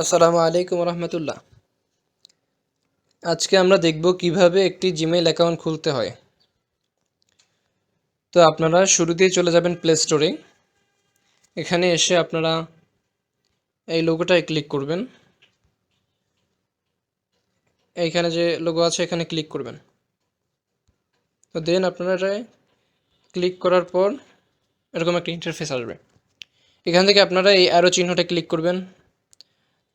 আসসালামু আলাইকুম রহমতুল্লাহ। আজকে আমরা দেখব কিভাবে একটি জিমেইল অ্যাকাউন্ট খুলতে হয়। তো আপনারা শুরুতেই চলে যাবেন প্লে স্টোরে। এখানে এসে আপনারা এই লোগোটায় ক্লিক করবেন। এইখানে যে লোগো আছে এখানে ক্লিক করবেন। তো দেন আপনারা ক্লিক করার পর এরকম একটা ইন্টারফেস আসবে। এখান থেকে আপনারা এই অ্যারো চিহ্নটা ক্লিক করবেন।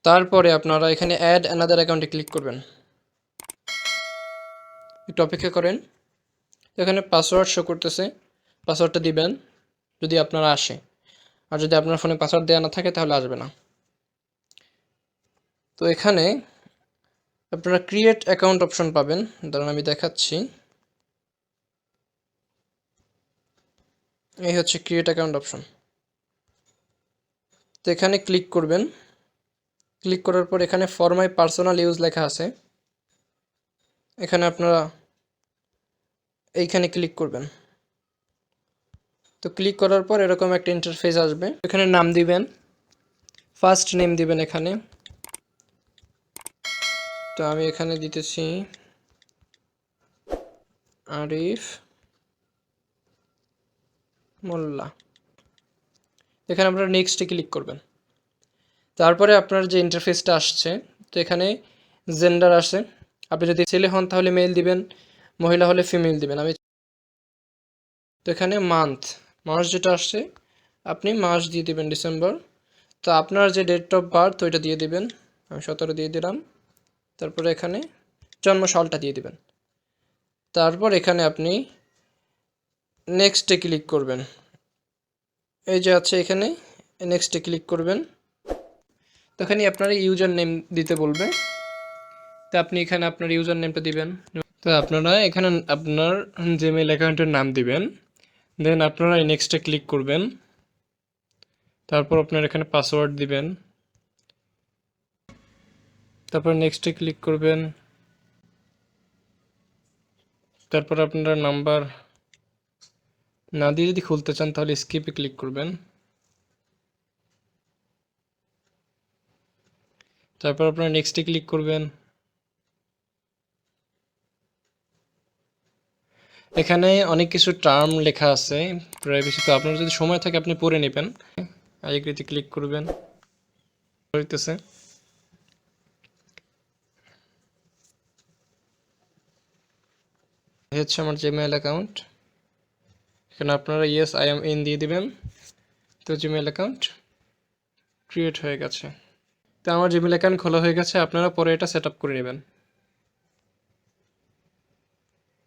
তারপরে আপনারা এখানে অ্যাড অ্যানাদার অ্যাকাউন্টে ক্লিক করবেন। একটু অপেক্ষা করেন। এখানে পাসওয়ার্ড শো করতেছে, পাসওয়ার্ডটা দিবেন যদি আপনারা আসে। আর যদি আপনার ফোনে পাসওয়ার্ড দেওয়া না থাকে তাহলে আসবে না। তো এখানে আপনারা ক্রিয়েট অ্যাকাউন্ট অপশন পাবেন। দাঁড়ান আমি দেখাচ্ছি। এই হচ্ছে ক্রিয়েট অ্যাকাউন্ট অপশন। তো এখানে ক্লিক করবেন। ক্লিক করার পর এখানে ফর মাই পার্সোনাল ইউজ লেখা আছে, এখানে আপনারা এইখানে ক্লিক করবেন। তো ক্লিক করার পর এরকম একটা ইন্টারফেস আসবে। এখানে নাম দিবেন, ফার্স্ট নেম দিবেন এখানে। তো আমি এখানে দিতেছি আরিফ মোল্লা। এখানে আপনারা নেক্সটে ক্লিক করবেন। তারপরে আপনার যে ইন্টারফেসটা আসছে, তো এখানে জেন্ডার আসে। আপনি যদি ছেলে হন তাহলে মেল দিবেন, মহিলা হলে ফিমেল দিবেন। তো এখানে মাস যেটা আসছে আপনি মাস দিয়ে দিবেন ডিসেম্বর। তো আপনার যে ডেট অফ বার্থ ওইটা দিয়ে দিবেন, আমি 17 দিয়ে দিলাম। তারপরে এখানে জন্ম সালটা দিয়ে দিবেন। তারপর এখানে আপনি নেক্সটে ক্লিক করবেন। এই যে আছে এখানে নেক্সটে ক্লিক করবেন। তো এখানে আপনার ইউজার নেম দিতে বলবে। তো আপনি এখানে আপনার ইউজার নেমটা দিবেন। তো আপনারা এখানে আপনার জিমেইল অ্যাকাউন্টের নাম দিবেন। দেন আপনারা এই নেক্সটে ক্লিক করবেন। তারপর আপনার এখানে পাসওয়ার্ড দিবেন। তারপর নেক্সটে ক্লিক করবেন। তারপর আপনারা নাম্বার না দিয়ে যদি খুলতে চান তাহলে স্কিপে ক্লিক করবেন। তারপর আপনারা নেক্সটে ক্লিক করবেন। এখানে অনেক কিছু টার্ম লেখা আছে প্রাইভেসি, তো আপনার যদি সময় থাকে আপনি পড়ে নেবেন। আই এগ্রিতে ক্লিক করবেন। হইতেছে এই হচ্ছে আমার জিমেইল অ্যাকাউন্ট। এখানে আপনারা ইয়েস আই এম ইন দিয়ে দিবেন। তো জিমেইল অ্যাকাউন্ট ক্রিয়েট হয়ে গেছে। তো আমার জিমেইল অ্যাকাউন্ট খোলা হয়ে গেছে। আপনারা পরে এটা সেট আপ করে নেবেন।